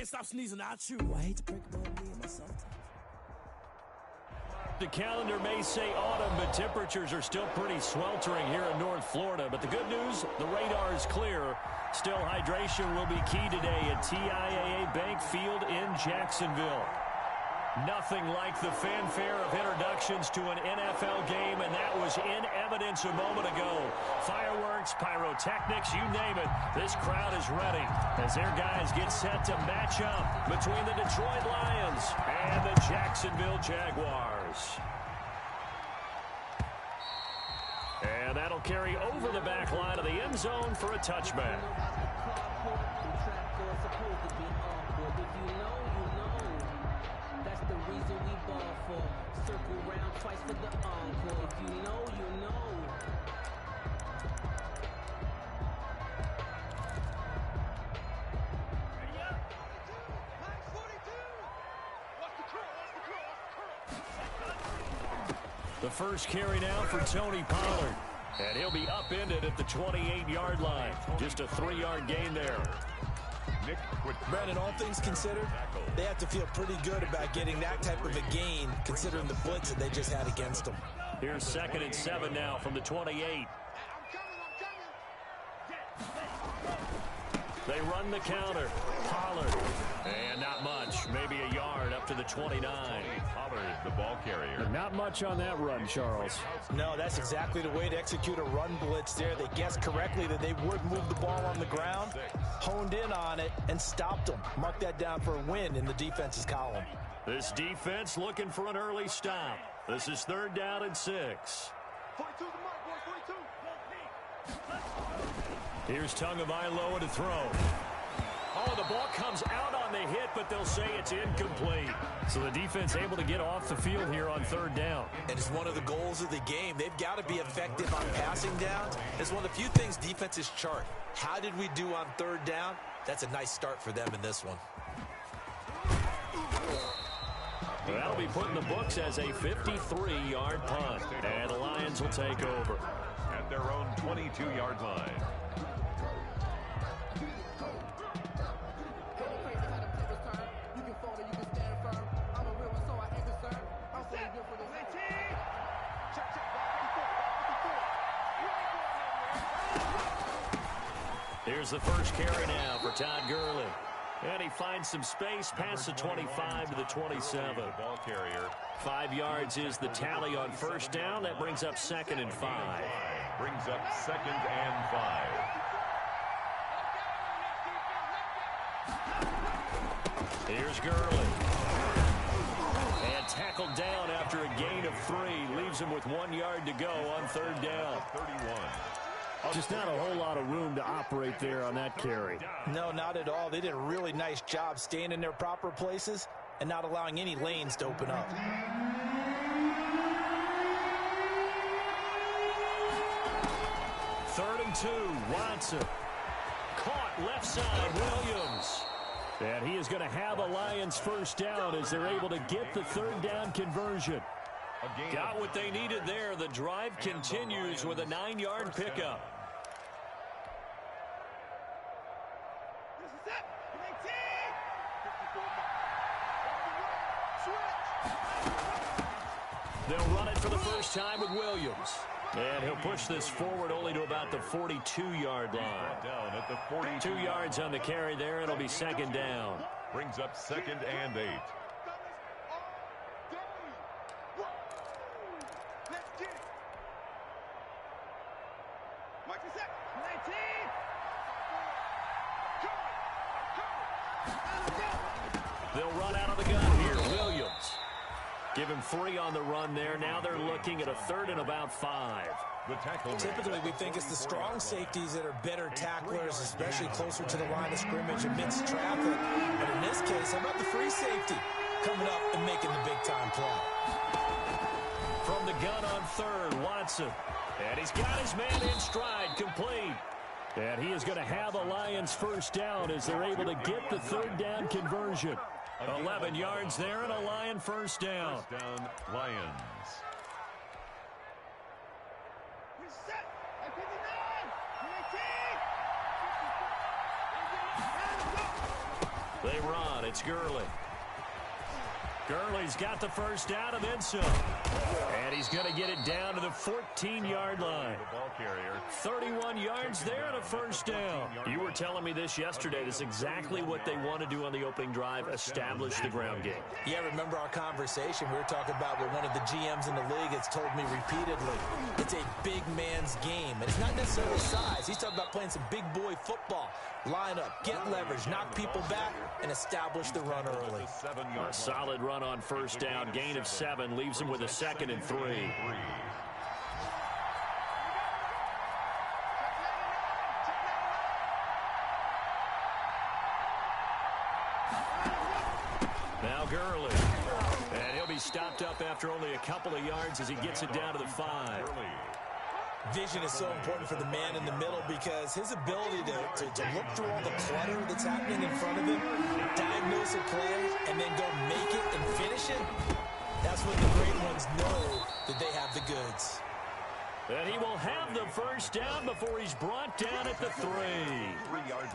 stop sneezing, I'll chew. I hate to break it up me and myself. The calendar may say autumn, but temperatures are still pretty sweltering here in North Florida. But the good news, the radar is clear. Still, hydration will be key today at TIAA Bank Field in Jacksonville. Nothing like the fanfare of introductions to an NFL game, and that was in evidence a moment ago. Fireworks, pyrotechnics, you name it. This crowd is ready as their guys get set to match up between the Detroit Lions and the Jacksonville Jaguars. And that'll carry over the back line of the end zone for a touchback. The first carry now for Tony Pollard. And he'll be upended at the 28-yard line. Just a 3-yard gain there. Brandon, all things considered, they have to feel pretty good about getting that type of a gain, considering the blitz that they just had against them. Here's 2nd and 7 now from the 28. They run the counter. Pollard. And not much. Maybe a yard up to the 29. Pollard, the ball carrier. Not much on that run, Charles. No, that's exactly the way to execute a run blitz there. They guessed correctly that they would move the ball on the ground, honed in on it, and stopped them. Mark that down for a win in the defense's column. This defense looking for an early stop. This is 3rd down and 6. 42 to Mark, boys, 42. Here's Tagovailoa to throw. Oh, the ball comes out on the hit, but they'll say it's incomplete. So the defense able to get off the field here on 3rd down. And it's one of the goals of the game. They've got to be effective on passing downs. It's one of the few things defenses chart. How did we do on 3rd down? That's a nice start for them in this one. That'll be put in the books as a 53-yard punt. And the Lions will take over. At their own 22-yard line. Here's the first carry now for Todd Gurley. And he finds some space past the 25 to the 27. Ball carrier. 5 yards is the tally on 1st down. That brings up 2nd and 5. Brings up 2nd and 5. Here's Gurley. And tackled down after a gain of 3. Leaves him with 1 yard to go on 3rd down. 31. Just not a whole lot of room to operate there on that carry. No, not at all. They did a really nice job staying in their proper places and not allowing any lanes to open up. 3rd and 2. Watson. Caught left side. Williams. And he is going to have a Lions 1st down as they're able to get the 3rd down conversion. Got what they needed there. The drive continues with a 9-yard pickup. They'll run it for the first time with Williams. And he'll push this forward only to about the 42-yard line. Down at the 42. 2 yards on the carry there. It'll be 2nd down. Brings up 2nd and 8. They'll run out of the gun here. Williams. Give him 3 on the run there. Now they're looking at a 3rd and about 5. Typically, we think it's the strong safeties that are better tacklers, especially closer to the line of scrimmage amidst traffic. But in this case, how about the free safety coming up and making the big-time play? From the gun on 3rd, Watson. And he's got his man in stride, complete. And he is going to have a Lions 1st down as they're able to get the 3rd down conversion. 11 yards there and a Lion 1st down. 1st down, Lions. They run. It's Gurley. Gurley's got the first down and then some. And he's going to get it down to the 14-yard line. 31 yards there and a first down. You were telling me this yesterday. This is exactly what they want to do on the opening drive, establish the ground game. Yeah, remember our conversation. We were talking about what one of the GMs in the league has told me repeatedly. It's a big man's game. And it's not necessarily size. He's talking about playing some big boy football. Line up, get leverage, knock people back, and establish the run early. A solid run on first down. Gain of 7 leaves him with a 2nd and 3. Now Gurley. And he'll be stopped up after only a couple of yards as he gets it down to the 5. Vision is so important for the man in the middle because his ability to look through all the clutter that's happening in front of him, diagnose a play, and then go make it and finish it, that's when the great ones know that they have the goods. And he will have the first down before he's brought down at the 3.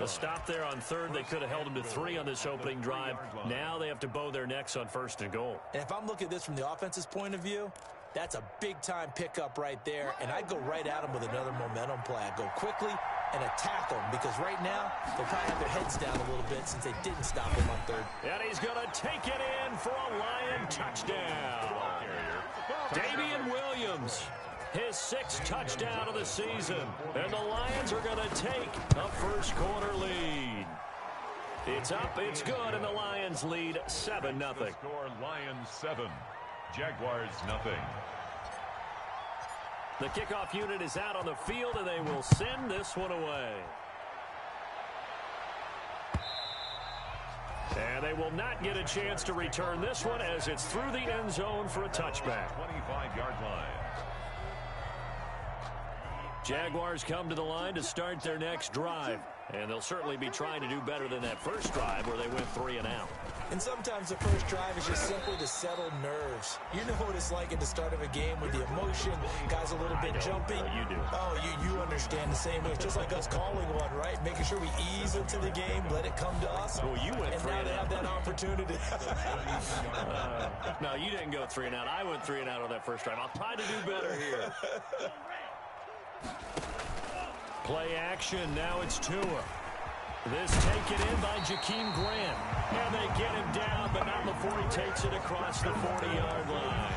A stop there on 3rd. They could have held him to 3 on this opening drive. Now they have to bow their necks on 1st and goal. And if I'm looking at this from the offense's point of view, that's a big-time pickup right there, and I'd go right at him with another momentum play. I'd go quickly and attack them because right now they'll probably have their heads down a little bit since they didn't stop him on 3rd. And he's going to take it in for a Lion touchdown. Damian Williams, his 6th touchdown of the season, and the Lions are going to take a first-quarter lead. It's up, it's good, and the Lions lead 7-0. Score Lions 7. Jaguars nothing. The kickoff unit is out on the field, and they will send this one away. And they will not get a chance to return this one as it's through the end zone for a touchback. 25-yard line. Jaguars come to the line to start their next drive. And they'll certainly be trying to do better than that first drive where they went 3 and out. And sometimes the first drive is just simply to settle nerves. You know what it's like at the start of a game with the emotion, guys a little bit jumpy. You do. Oh, you understand the same way. It's just like us calling one, right? Making sure we ease into the game, let it come to us. Well, you went and 3 now and they out. have that opportunity. No, you didn't go 3 and out. I went 3 and out on that first drive. I'll try to do better here. Play action. Now it's Tua. This taken in by Jakeem Grant. And they get him down, but not before he takes it across the 40-yard line.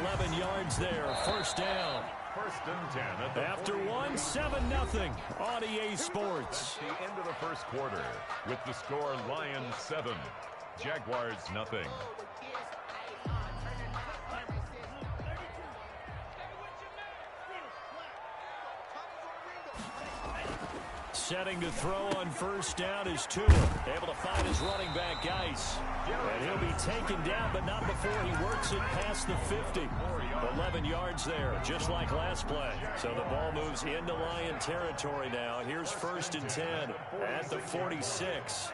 11 yards there. First down. 1st and 10. After 1, 7-0 on EA Sports. The end of the first quarter with the score Lions 7. Jaguars nothing. Setting to throw on first down is Tua. Able to find his running back, Geis. And he'll be taken down, but not before he works it past the 50. 11 yards there, just like last play. So the ball moves into Lion territory now. Here's 1st and 10 at the 46.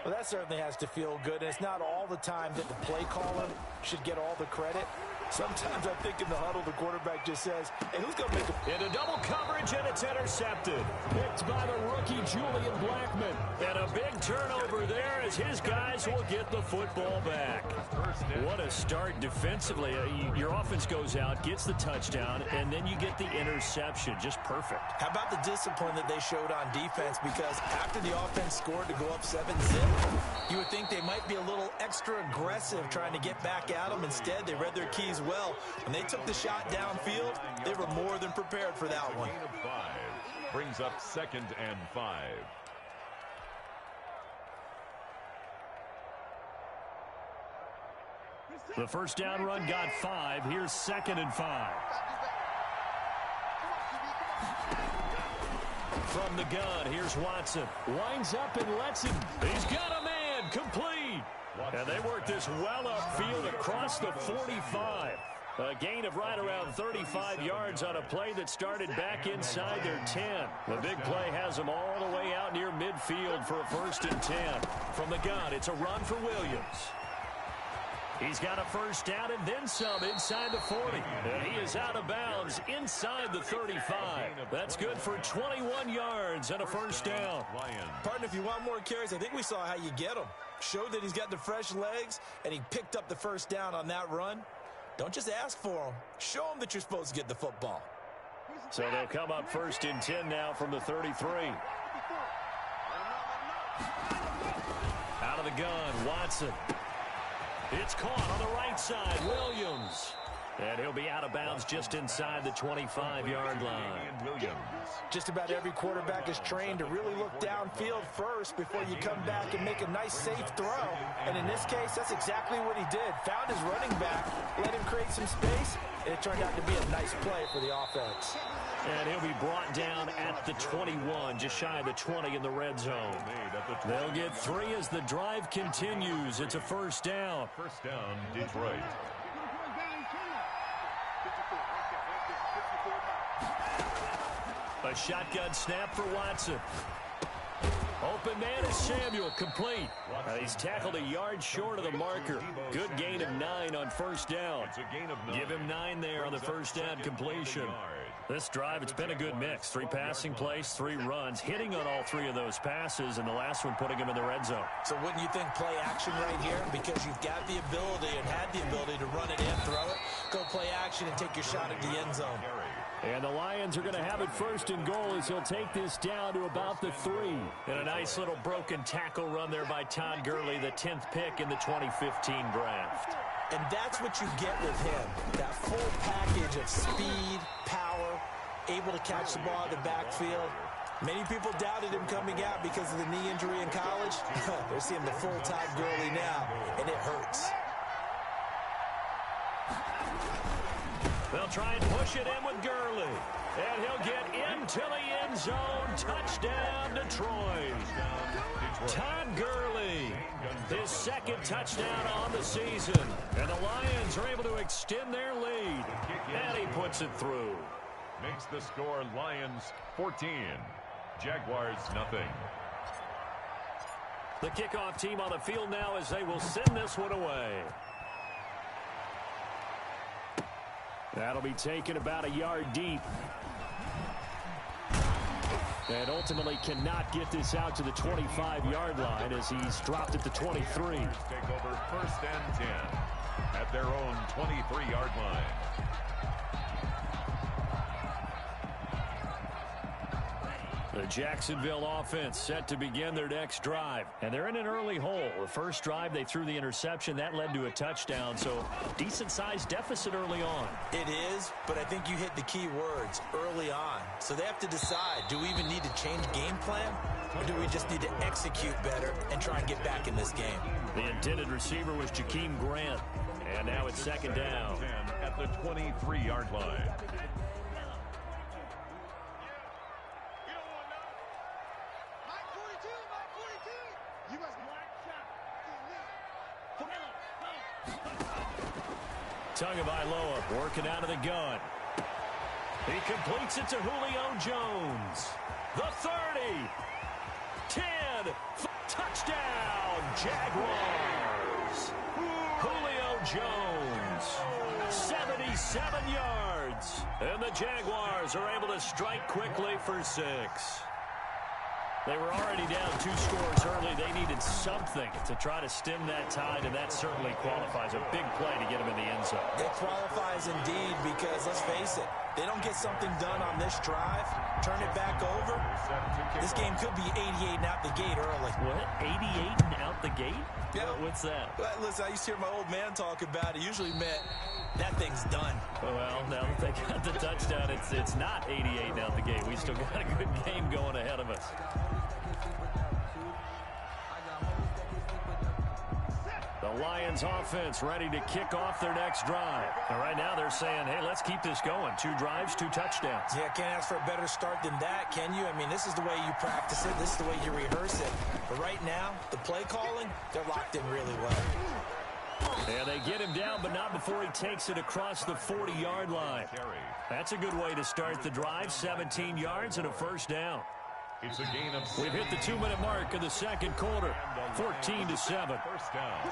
Well, that certainly has to feel good. And it's not all the time that the play caller should get all the credit. Sometimes I think in the huddle, the quarterback just says, hey, who's going to make a... Into double coverage, and it's intercepted. Picked by the rookie, Julian Blackmon. And a big turnover there as his guys will get the football back. What a start defensively. Your offense goes out, gets the touchdown, and then you get the interception. Just perfect. How about the discipline that they showed on defense? Because after the offense scored to go up 7-0, you would think they might be a little extra aggressive trying to get back at them. Instead, they read their keys well. When they took the shot downfield, they were more than prepared for that one. Gain of 5 brings up 2nd and 5. The first down run got 5. Here's 2nd and 5. From the gun, here's Watson. Winds up and lets him. He's got a man. Complete. And they work this well upfield across the 45. A gain of right around 35 yards on a play that started back inside their 10. The big play has them all the way out near midfield for a 1st and 10. From the gun, it's a run for Williams. He's got a first down and then some inside the 40. And he is out of bounds inside the 35. That's good for 21 yards and a first down. Partner, if you want more carries, I think we saw how you get them. Showed that he's got the fresh legs, and he picked up the first down on that run. Don't just ask for them. Show them that you're supposed to get the football. So they'll come up first and 10 now from the 33. Out of the gun, Watson. It's caught on the right side, Williams. And he'll be out of bounds just inside the 25-yard line. Just about every quarterback is trained to really look downfield first before you come back and make a nice, safe throw. And in this case, that's exactly what he did. Found his running back, let him create some space, and it turned out to be a nice play for the offense. And he'll be brought down at the 21, just shy of the 20 in the red zone. They'll get 3 as the drive continues. It's a first down. First down, Detroit. A shotgun snap for Watson. Open man is Samuel, complete. He's tackled a yard short of the marker. Good gain of 9 on first down. Give him 9 there on the first down completion. This drive, it's been a good mix. 3 passing plays, 3 runs, hitting on all 3 of those passes, and the last one putting him in the red zone. So wouldn't you think play action right here? Because you've got the ability and had the ability to run it in, throw it, go play action, and take your shot at the end zone. And the Lions are going to have it first and goal as he'll take this down to about the 3. And a nice little broken tackle run there by Todd Gurley, the 10th pick in the 2015 draft. And that's what you get with him, that full package of speed, power, able to catch the ball in the backfield. Many people doubted him coming out because of the knee injury in college. They're seeing the full Todd Gurley now, and it hurts. They'll try and push it in with Gurley. And he'll get into the end zone. Touchdown, Detroit. Todd Gurley, his second touchdown on the season. And the Lions are able to extend their lead. And he puts it through. Makes the score Lions 14. Jaguars nothing. The kickoff team on the field now as they will send this one away. That'll be taken about a yard deep. And ultimately cannot get this out to the 25-yard line as he's dropped at the 23. Take over first and 10 at their own 23-yard line. The Jacksonville offense set to begin their next drive. And they're in an early hole. The first drive, they threw the interception. That led to a touchdown. So decent-sized deficit early on. It is, but I think you hit the key words, early on. So they have to decide, do we even need to change game plan? Or do we just need to execute better and try and get back in this game? The intended receiver was Jakeem Grant. And now it's second down. 10 at the 23-yard line. Tagovailoa working out of the gun. He completes it to Julio Jones. The 30. 10. Touchdown, Jaguars. Julio Jones. 77 yards. And the Jaguars are able to strike quickly for 6. They were already down 2 scores early. They needed something to try to stem that tide, and that certainly qualifies. A big play to get them in the end zone. It qualifies indeed because, let's face it, they don't get something done on this drive, turn it back over, this game could be 88 and out the gate early. What? 88 and out the gate? Yeah. What's that? Well, listen, I used to hear my old man talk about it. Usually meant that thing's done. Well, now that they got the touchdown, it's not 88 and out the gate. We still got a good game going ahead of us. The Lions offense ready to kick off their next drive. And right now they're saying, hey, let's keep this going. 2 drives, 2 touchdowns. Yeah, can't ask for a better start than that, can you? I mean, this is the way you practice it. This is the way you rehearse it. But right now, the play calling, they're locked in really well. And they get him down, but not before he takes it across the 40-yard line. That's a good way to start the drive. 17 yards and a first down. It's a gain of 6. We've hit the 2-minute mark of the second quarter. 14-7. First down.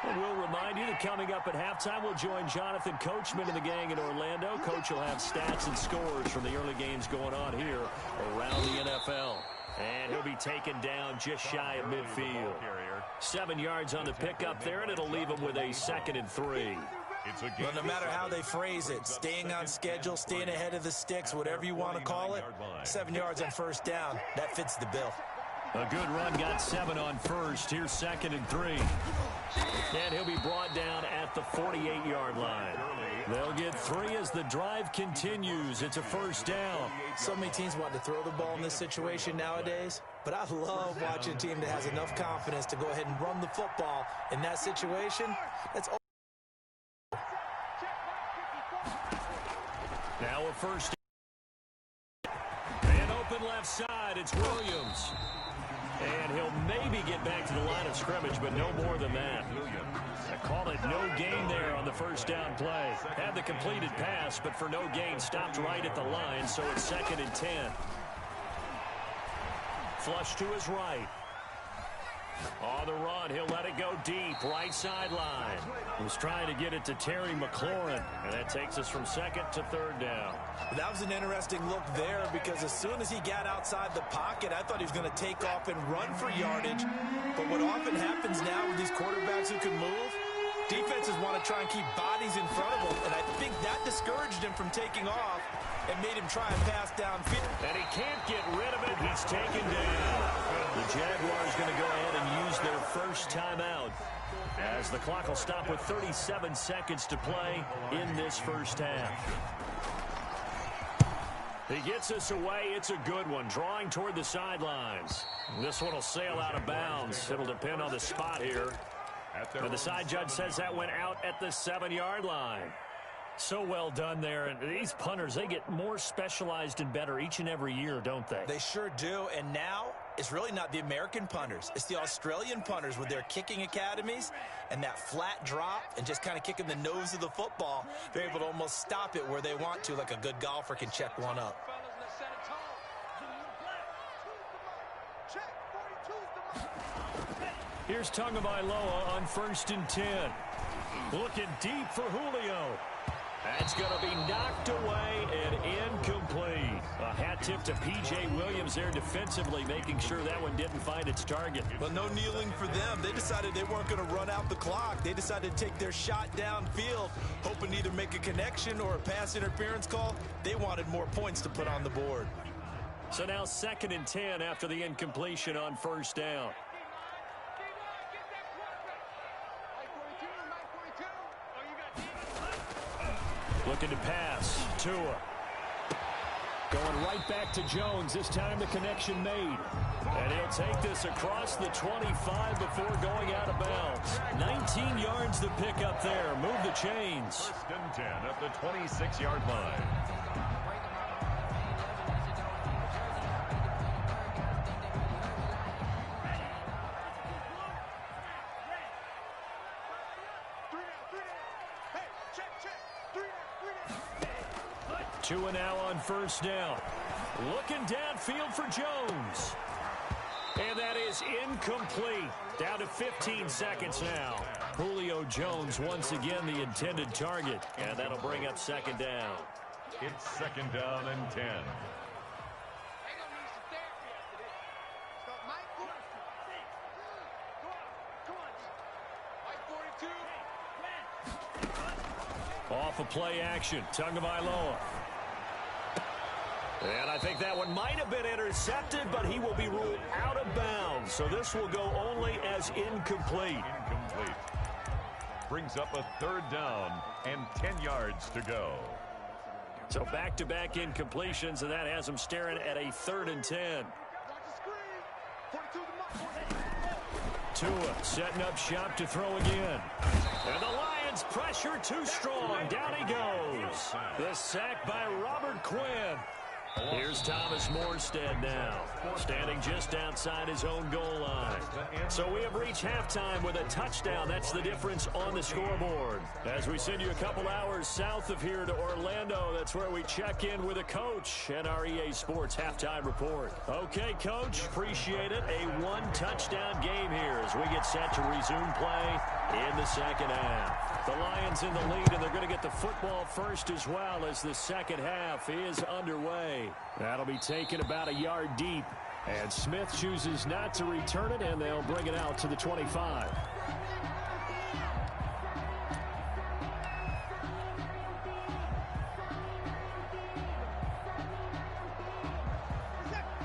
And we'll remind you that coming up at halftime, we'll join Jonathan Coachman and the gang in Orlando. Coach will have stats and scores from the early games going on here around the NFL. And he'll be taken down just shy of midfield. 7 yards on the pickup there, and it'll leave him with a 2nd and 3. Well, no matter how they phrase it, staying on schedule, staying ahead of the sticks, whatever you want to call it, 7 yards on first down, that fits the bill. A good run, got 7 on first. Here's 2nd and 3. And he'll be brought down at the 48-yard line. They'll get 3 as the drive continues. It's a first down. So many teams want to throw the ball in this situation nowadays, but I love watching a team that has enough confidence to go ahead and run the football in that situation. That's all. Now a first down. And open left side, it's Williams. And he'll maybe get back to the line of scrimmage, but no more than that. I call it no gain there on the first down play. Had the completed pass, but for no gain, stopped right at the line, so it's 2nd and 10. Flush to his right. On the run, he'll let it go deep, right sideline. Was trying to get it to Terry McLaurin, and that takes us from 2nd to 3rd down. That was an interesting look there because as soon as he got outside the pocket, I thought he was going to take off and run for yardage. But what often happens now with these quarterbacks who can move, defenses want to try and keep bodies in front of them, and I think that discouraged him from taking off and made him try and pass downfield. And he can't get rid of it. He's taken down. The Jaguars going to go ahead and use their first timeout as the clock will stop with 37 seconds to play in this first half. He gets us away. It's a good one. Drawing toward the sidelines. This one will sail out of bounds. It'll depend on the spot here. And the side judge says that went out at the 7-yard line. So well done there. And these punters, they get more specialized and better each and every year, don't they? They sure do. And now it's really not the American punters. It's the Australian punters with their kicking academies and that flat drop and just kind of kicking the nose of the football. They're able to almost stop it where they want to, like a good golfer can check one up. Here's Tagovailoa on 1st and 10. Looking deep for Julio. That's going to be knocked away and incomplete. A hat tip to P.J. Williams there defensively, making sure that one didn't find its target. But no kneeling for them. They decided they weren't going to run out the clock. They decided to take their shot downfield, hoping to either make a connection or a pass interference call. They wanted more points to put on the board. So now 2nd and 10 after the incompletion on first down. Looking to pass. Tua. Going right back to Jones. This time the connection made. And he'll take this across the 25 before going out of bounds. 19 yards to pick up there. Move the chains. 1st and 10 at the 26-yard line. Tua now on first down. Looking downfield for Jones. And that is incomplete. Down to 15 seconds now. Julio Jones once again the intended target. And that'll bring up 2nd down. It's 2nd down and 10. Off of play action. Tagovailoa. And I think that one might have been intercepted, but he will be ruled out of bounds. So this will go only as incomplete. Incomplete. Brings up a 3rd down and 10 yards to go. So back-to-back incompletions, and that has him staring at a 3rd and 10. Tua setting up shop to throw again. And the Lions pressure too strong. Down he goes. The sack by Robert Quinn. Here's Thomas Morstead now, standing just outside his own goal line. So we have reached halftime with a touchdown. That's the difference on the scoreboard. As we send you a couple hours south of here to Orlando, that's where we check in with a coach and our EA Sports halftime report. Okay, Coach, appreciate it. A 1-touchdown game here as we get set to resume play in the second half. The Lions in the lead, and they're going to get the football first as well as the second half is underway. That'll be taken about a yard deep. And Smith chooses not to return it, and they'll bring it out to the 25.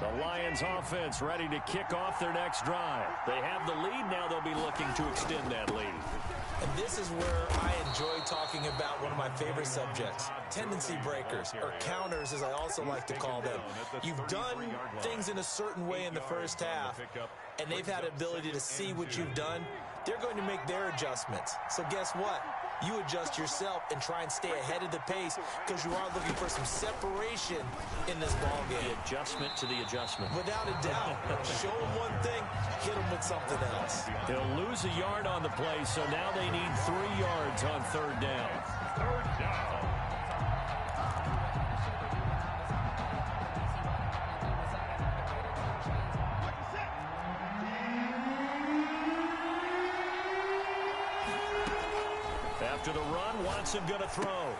The Lions offense ready to kick off their next drive. They have the lead. Now they'll be looking to extend that lead. And this is where I enjoy talking about one of my favorite subjects, tendency breakers, or counters as I also like to call them. You've done things in a certain way in the first half, and they've had the ability to see what you've done. They're going to make their adjustments. So guess what? You adjust yourself and try and stay ahead of the pace because you are looking for some separation in this ball game. The adjustment to the adjustment. Without a doubt. Show them one thing, hit them with something else. They'll lose a yard on the play, so now they need 3 yards on third down. Third down. After the run, Watson going to throw.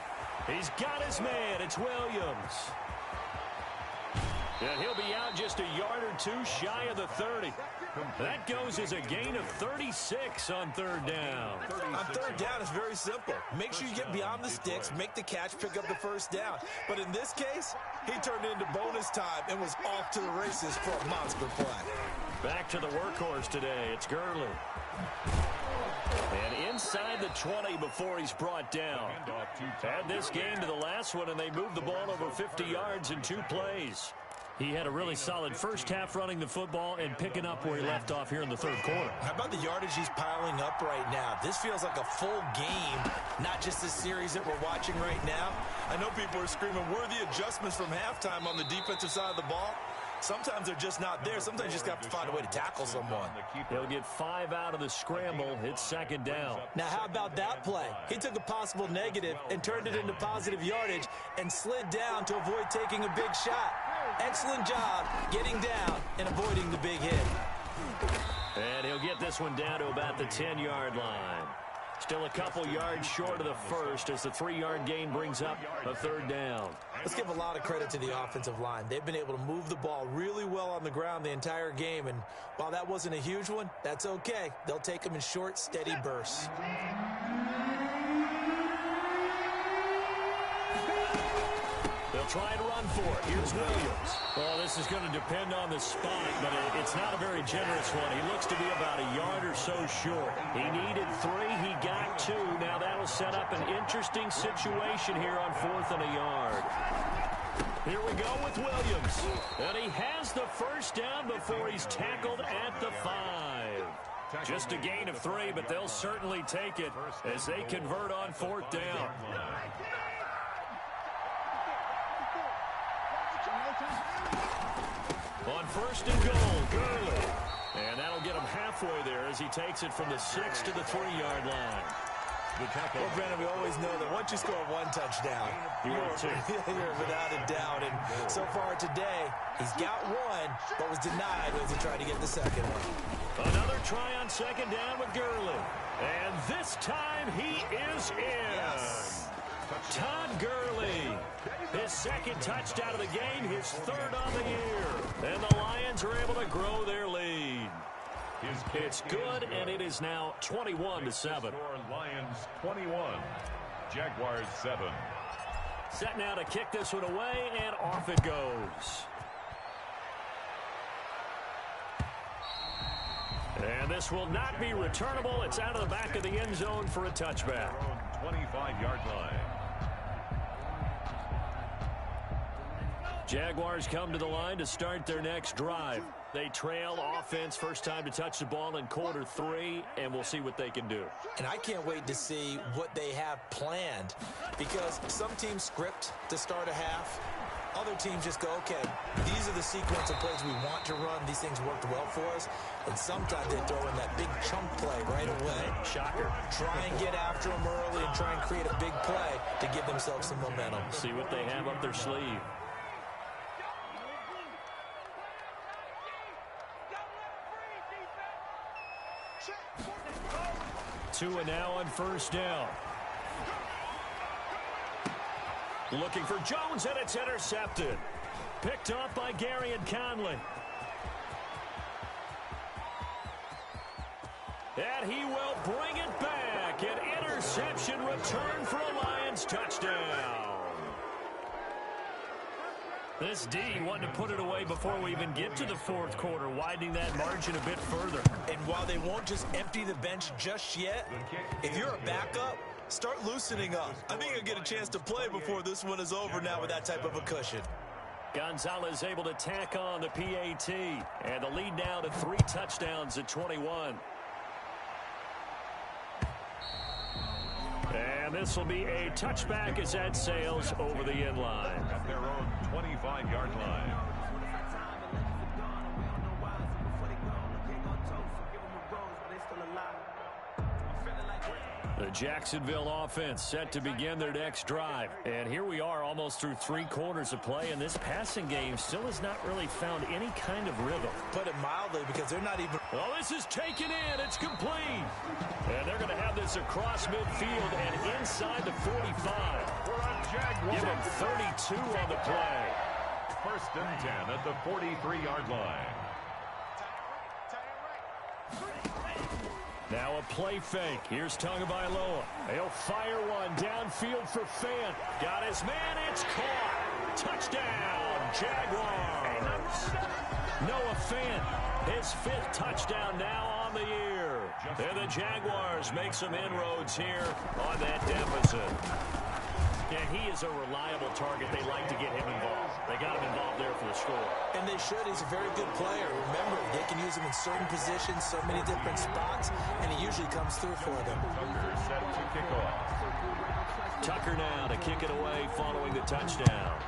He's got his man. It's Williams. And he'll be out just a yard or two shy of the 30. That goes as a gain of 36 on third down. On third down, it's very simple. Make sure you get beyond the sticks, make the catch, pick up the first down. But in this case, he turned it into bonus time and was off to the races for a monster play. Back to the workhorse today. It's Gurley. And inside the 20 before he's brought down. Add this game to the last one, and they moved the ball over 50 yards in 2 plays. He had a really solid first half running the football and picking up where he left off here in the third quarter. How about the yardage he's piling up right now? This feels like a full game, not just the series that we're watching right now. I know people are screaming, where are the adjustments from halftime on the defensive side of the ball? Sometimes they're just not there. Sometimes you just got to find a way to tackle someone. He'll get 5 out of the scramble. It's second down. Now, how about that play? He took a possible negative and turned it into positive yardage and slid down to avoid taking a big shot. Excellent job getting down and avoiding the big hit. And he'll get this one down to about the 10-yard line. Still a couple yards short of the first as the 3-yard gain brings up a third down. Let's give a lot of credit to the offensive line. They've been able to move the ball really well on the ground the entire game, and while that wasn't a huge one, that's okay. They'll take them in short, steady bursts. They'll try and run for it. Here's Williams. Well, this is going to depend on the spot, but it's not a very generous one. He looks to be about a yard or so short. He needed 3. He got 2. Now that'll set up an interesting situation here on 4th and a yard. Here we go with Williams. And he has the first down before he's tackled at the 5. Just a gain of 3, but they'll certainly take it as they convert on 4th down. On 1st and goal, Gurley. And that'll get him halfway there as he takes it from the 6 to the 3-yard line. Well, Brandon, we always know that once you score 1 touchdown, you're without a doubt. And so far today, he's got 1, but was denied as he tried to get the second one. Another try on second down with Gurley. And this time he is in. Yes. Todd Gurley, his second touchdown of the game, his 3rd on the year. And the Lions are able to grow their lead. It's good, and it is now 21-7. Lions 21, Jaguars 7. Set now to kick this one away, and off it goes. And this will not be returnable. It's out of the back of the end zone for a touchback. 25-yard line. Jaguars come to the line to start their next drive. They trail offense, first time to touch the ball in quarter 3, and we'll see what they can do. And I can't wait to see what they have planned, because some teams script to start a half. Other teams just go, okay, these are the sequence of plays we want to run. These things worked well for us. And sometimes they throw in that big chunk play right away. Shocker. Try and get after them early and try and create a big play to give themselves some momentum. See what they have up their sleeve. 2 and now on first down. Looking for Jones, and it's intercepted. Picked off by Garyon Conley. And he will bring it back. An interception return for a Lions touchdown. This D wanted to put it away before we even get to the fourth quarter, widening that margin a bit further. And while they won't just empty the bench just yet, if you're a backup, start loosening up. I think you'll get a chance to play before this one is over now with that type of a cushion. Gonzalez able to tack on the PAT. And the lead now to 3 touchdowns at 21. And this will be a touchback as that sails over the end line. At their own 25-yard line. The Jacksonville offense set to begin their next drive. And here we are almost through 3 quarters of play, and this passing game still has not really found any kind of rhythm. Put it mildly, because they're not even... Well, this is taken in. It's complete. And they're going to have this across midfield and inside the 45. Give him 32 on the play. First and 10 at the 43-yard line. Now a play fake. Here's Tagovailoa. He'll fire one downfield for Fant. Got his man. It's caught. Touchdown, Jaguars. Noah Fant, his 5th touchdown now on the year. And the Jaguars make some inroads here on that deficit. Yeah, he is a reliable target. They like to get him involved. They got him involved there for the score. And they should. He's a very good player. Remember, they can use him in certain positions, so many different spots, and he usually comes through for them. Tucker set to kick off. Tucker now to kick it away following the touchdown.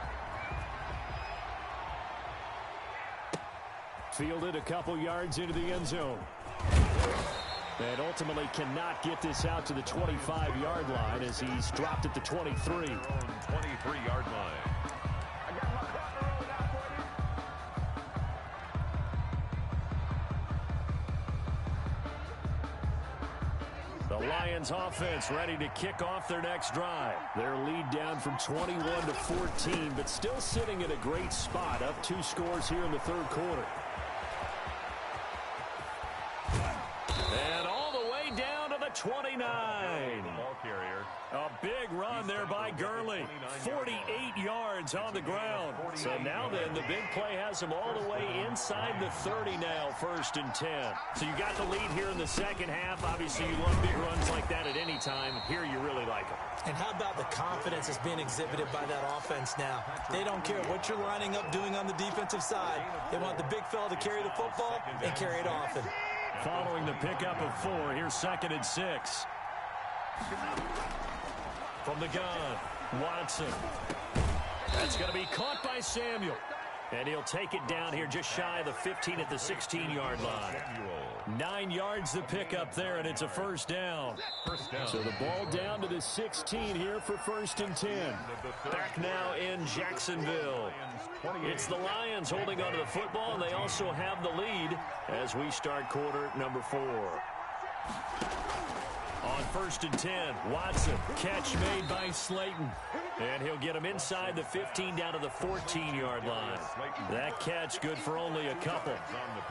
Fielded a couple yards into the end zone. And ultimately cannot get this out to the 25-yard line as he's dropped at the 23. 23-yard line. The Lions offense ready to kick off their next drive. Their lead down from 21 to 14, but still sitting in a great spot, up 2 scores here in the third quarter. And all the way down to the 29. Ball carrier. A big run there by Gurley. 48 yards on the ground. So now then, the big play has him all the way inside the 30 now, 1st and 10. So you got the lead here in the second half. Obviously, you love big runs like that at any time. Here, you really like them. And how about the confidence that's being exhibited by that offense now? They don't care what you're lining up doing on the defensive side. They want the big fella to carry the football and carry it often. Following the pickup of 4, here's 2nd and 6. From the gun, Watson. That's going to be caught by Samuel. And he'll take it down here just shy of the 15 at the 16-yard line. 9 yards the pickup there, and it's a first down. So the ball down to the 16 here for 1st and 10. Back now in Jacksonville. It's the Lions holding onto the football, and they also have the lead as we start quarter number 4. On 1st and 10, Watson, catch made by Slayton. And he'll get him inside the 15 down to the 14-yard line. That catch good for only a couple.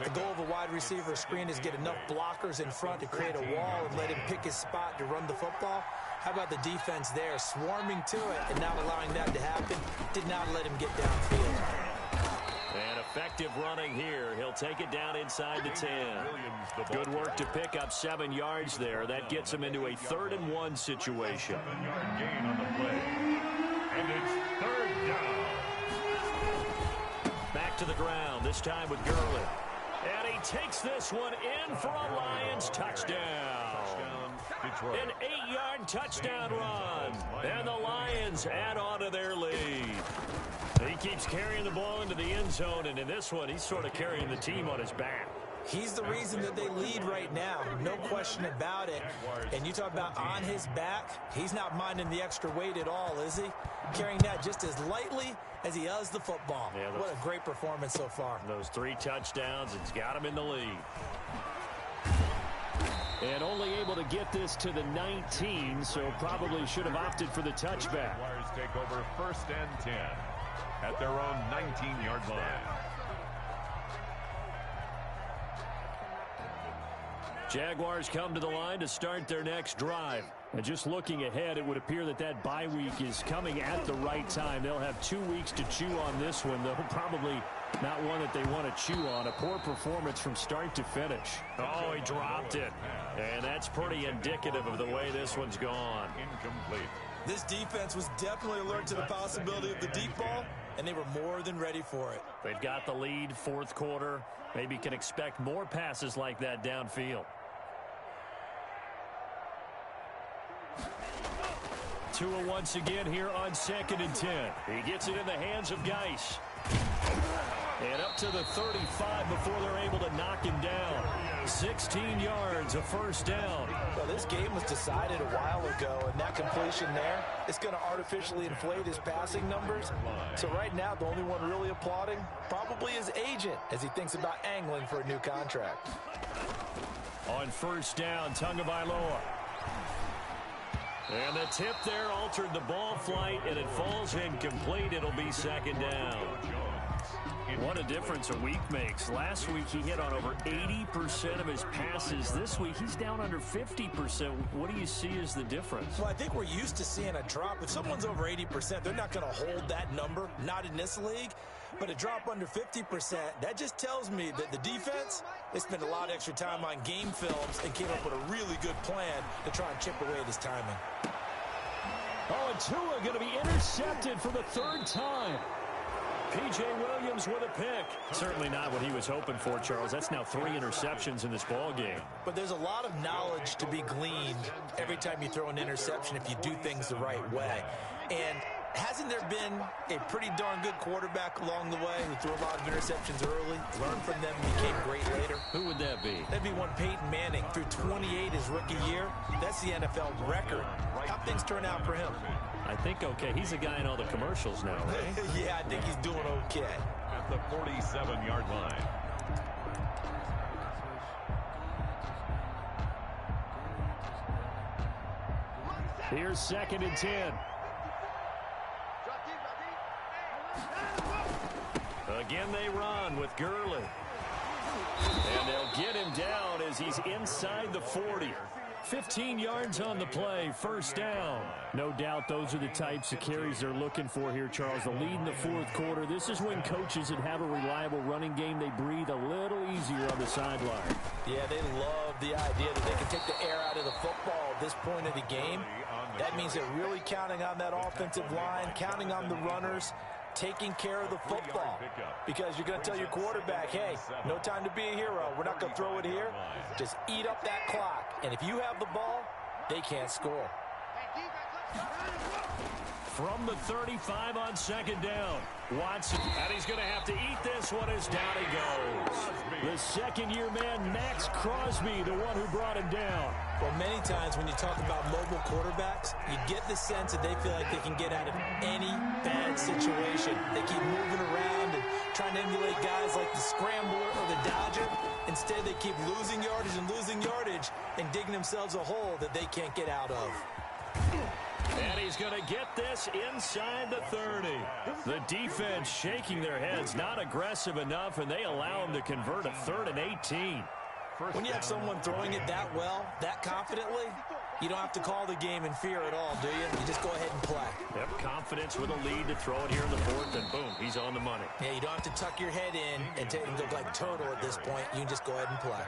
The goal of a wide receiver screen is get enough blockers in front to create a wall and let him pick his spot to run the football. How about the defense there, swarming to it and not allowing that to happen? Did not let him get downfield. And effective running here. He'll take it down inside the 10. Good work to pick up 7 yards there. That gets him into a 3rd and 1 situation. 7-yard gain on the play. And it's 3rd down. Back to the ground, this time with Gurley. And he takes this one in for a Lions touchdown. An 8-yard touchdown run. And the Lions add on to their lead. He keeps carrying the ball into the end zone, and in this one, he's sort of carrying the team on his back. He's the reason that they lead right now, no question about it. And you talk about on his back, he's not minding the extra weight at all, is he? Carrying that just as lightly as he does the football. Yeah, what a great performance so far. Those 3 touchdowns, it's got him in the lead. And only able to get this to the 19, so probably should have opted for the touchback. Jaguars take over 1st and 10 at their own 19-yard line. Jaguars come to the line to start their next drive. And just looking ahead, it would appear that that bye week is coming at the right time. They'll have 2 weeks to chew on this one, though probably not one that they want to chew on. A poor performance from start to finish. Oh, he dropped it. And that's pretty indicative of the way this one's gone. Incomplete. This defense was definitely alert to the possibility of the deep ball, and they were more than ready for it. They've got the lead, 4th quarter. Maybe can expect more passes like that downfield. Tua once again here on 2nd and 10. He gets it in the hands of Geis. And up to the 35 before they're able to knock him down. 16 yards, a 1st down. Well, this game was decided a while ago, and that completion there is going to artificially inflate his passing numbers. So right now, the only one really applauding probably his agent as he thinks about angling for a new contract. On 1st down, Tagovailoa. And the tip there altered the ball flight, and it falls incomplete. It'll be 2nd down. What a difference a week makes. Last week he hit on over 80% of his passes. This week he's down under 50%. What do you see as the difference? Well, I think we're used to seeing a drop. If someone's over 80%, they're not going to hold that number, not in this league. But a drop under 50%, that just tells me that the defense, they spent a lot of extra time on game films and came up with a really good plan to try and chip away at his timing. Oh, and Tua going to be intercepted for the 3rd time. P.J. Williams with a pick. Certainly not what he was hoping for, Charles. That's now 3 interceptions in this ball game. But there's a lot of knowledge to be gleaned every time you throw an interception if you do things the right way. And hasn't there been a pretty darn good quarterback along the way who threw a lot of interceptions early, learned from them, and became great later? Who would that be? That'd be one Peyton Manning. Threw 28 his rookie year. That's the NFL record. How'd things turn out for him? I think okay. He's a guy in all the commercials now, right? Yeah, I think he's doing okay. At the 47-yard line. Here's 2nd and 10. Again they run with Gurley. And they'll get him down as he's inside the 40. 15 yards on the play, 1st down. No doubt those are the types of carries they're looking for here, Charles. The lead in the 4th quarter. This is when coaches that have a reliable running game, they breathe a little easier on the sideline. Yeah, they love the idea that they can take the air out of the football at this point of the game. That means they're really counting on that offensive line, counting on the runners, taking care of the football. Because you're going to tell your quarterback, hey, no time to be a hero. We're not going to throw it here. Just eat up that clock. And if you have the ball, they can't score. From the 35 on 2nd down. Watson, and he's going to have to eat this one as down he goes. The 2nd-year man, Max Crosby, the one who brought him down. Well, many times when you talk about mobile quarterbacks, you get the sense that they feel like they can get out of any bad situation. They keep moving around and trying to emulate guys like the Scrambler or the Dodger. Instead, they keep losing yardage and digging themselves a hole that they can't get out of. And he's going to get this inside the 30. The defense shaking their heads, not aggressive enough, and they allow him to convert a 3rd and 18. When you have someone throwing it that well, that confidently, you don't have to call the game in fear at all, do you? You just go ahead and play. Yep, confidence with a lead to throw it here in the 4th, and boom, he's on the money. Yeah, you don't have to tuck your head in and go like turtle at this point. You can just go ahead and play.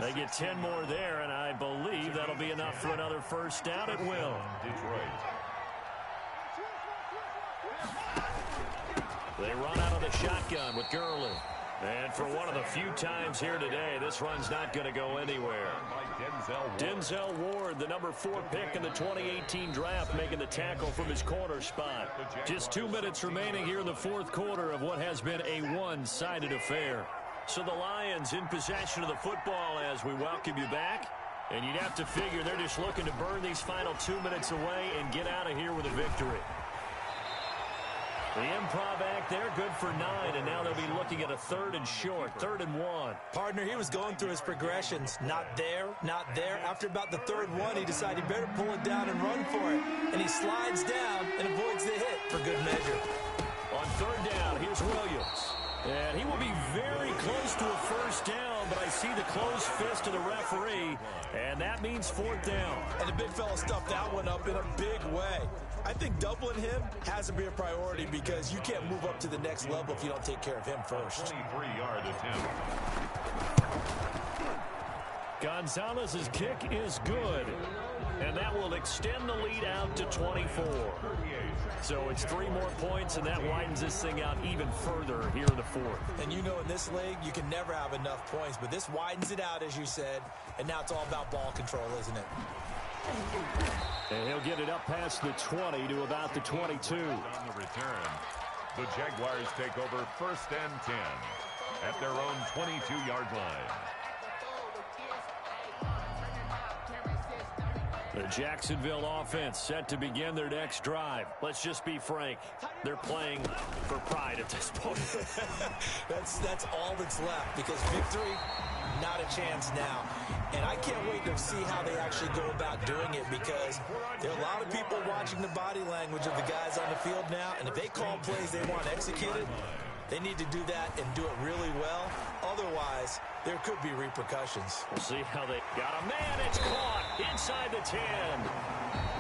They get 10 more there, and I believe that'll be enough for another 1st down. It will. Detroit. They run out of the shotgun with Gurley. And for one of the few times here today, this run's not going to go anywhere. Denzel Ward, the number 4 pick in the 2018 draft, making the tackle from his corner spot. Just 2 minutes remaining here in the 4th quarter of what has been a one-sided affair. So the Lions in possession of the football as we welcome you back. And you'd have to figure they're just looking to burn these final 2 minutes away and get out of here with a victory. The improv act there, good for 9, and now they'll be looking get a 3rd and short, 3rd and 1. Partner, he was going through his progressions. Not there, not there. After about the 3rd one, he decided he better pull it down and run for it. And he slides down and avoids the hit for good measure. On 3rd down, here's Williams. And he will be very close to a 1st down, but I see the closed fist of the referee, and that means 4th down. And the big fella stuffed that one up in a big way. I think doubling him has to be a priority because you can't move up to the next level if you don't take care of him first. 23-yard attempt. Gonzalez's kick is good, and that will extend the lead out to 24. So it's 3 more points, and that widens this thing out even further here in the 4th. And you know in this league, you can never have enough points, but this widens it out, as you said, and now it's all about ball control, isn't it? And he'll get it up past the 20 to about the 22. On the return, the Jaguars take over 1st and 10 at their own 22-yard line. The Jacksonville offense set to begin their next drive. Let's just be frank. They're playing for pride at this point. That's all that's left because victory, not a chance now. And I can't wait to see how they actually go about doing it because there are a lot of people watching the body language of the guys on the field now. And if they call plays they want executed, they need to do that and do it really well. Otherwise, there could be repercussions. We'll see how they got a man. It's caught inside the 10.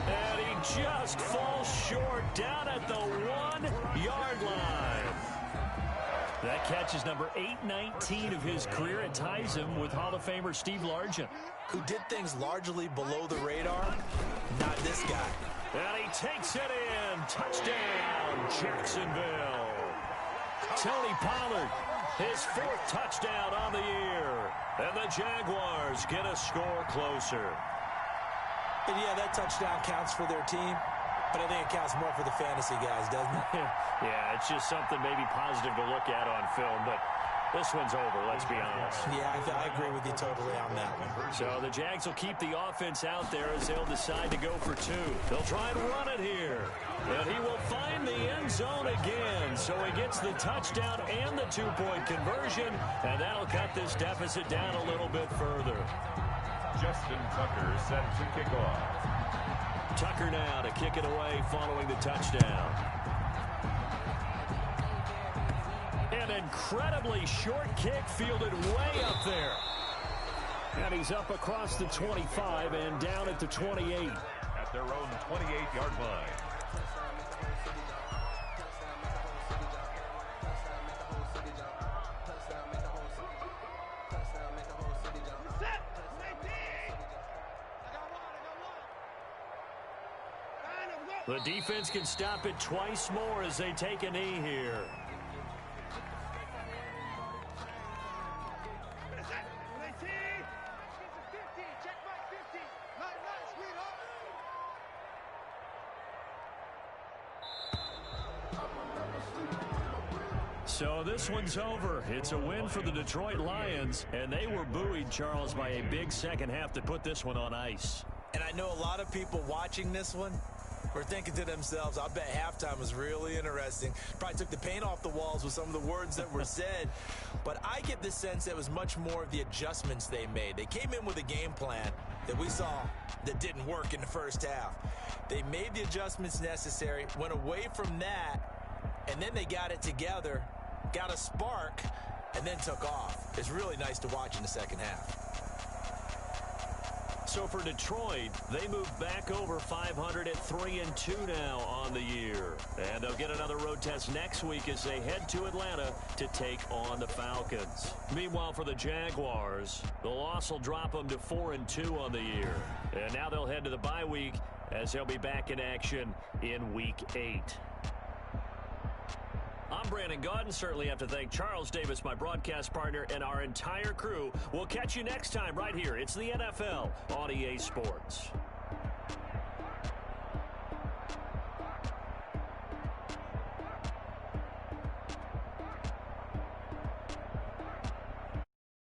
And he just falls short down at the 1-yard line. That catch is number 819 of his career. It ties him with Hall of Famer Steve Largent, who did things largely below the radar. Not this guy. And he takes it in. Touchdown, Jacksonville. Tony Pollard, his 4th touchdown on the year. And the Jaguars get a score closer. And yeah, that touchdown counts for their team, but I think it counts more for the fantasy guys, doesn't it? Yeah, it's just something maybe positive to look at on film, but this one's over, let's be honest. Yeah, I agree with you totally on that one. So the Jags will keep the offense out there as they'll decide to go for 2. They'll try and run it here. And he will find the end zone again. So he gets the touchdown and the 2-point conversion, and that'll cut this deficit down a little bit further. Justin Tucker set to kick off. Tucker now to kick it away following the touchdown. An incredibly short kick fielded way up there. And he's up across the 25 and down at the 28. At their own 28-yard line. The defense can stop it twice more as they take a knee here. So this one's over. It's a win for the Detroit Lions, and they were buoyed, Charles, by a big second half to put this one on ice. And I know a lot of people watching this one were thinking to themselves, I bet halftime was really interesting. Probably took the paint off the walls with some of the words that were said. But I get the sense that it was much more of the adjustments they made. They came in with a game plan that we saw that didn't work in the first half. They made the adjustments necessary, went away from that, and then they got it together, got a spark, and then took off. It's really nice to watch in the second half. So for Detroit, they move back over 500 at 3-2 now on the year. And they'll get another road test next week as they head to Atlanta to take on the Falcons. Meanwhile, for the Jaguars, the loss will drop them to 4-2 on the year. And now they'll head to the bye week as they'll be back in action in Week 8. I'm Brandon Gaudin. Certainly have to thank Charles Davis, my broadcast partner, and our entire crew. We'll catch you next time right here. It's the NFL on EA Sports.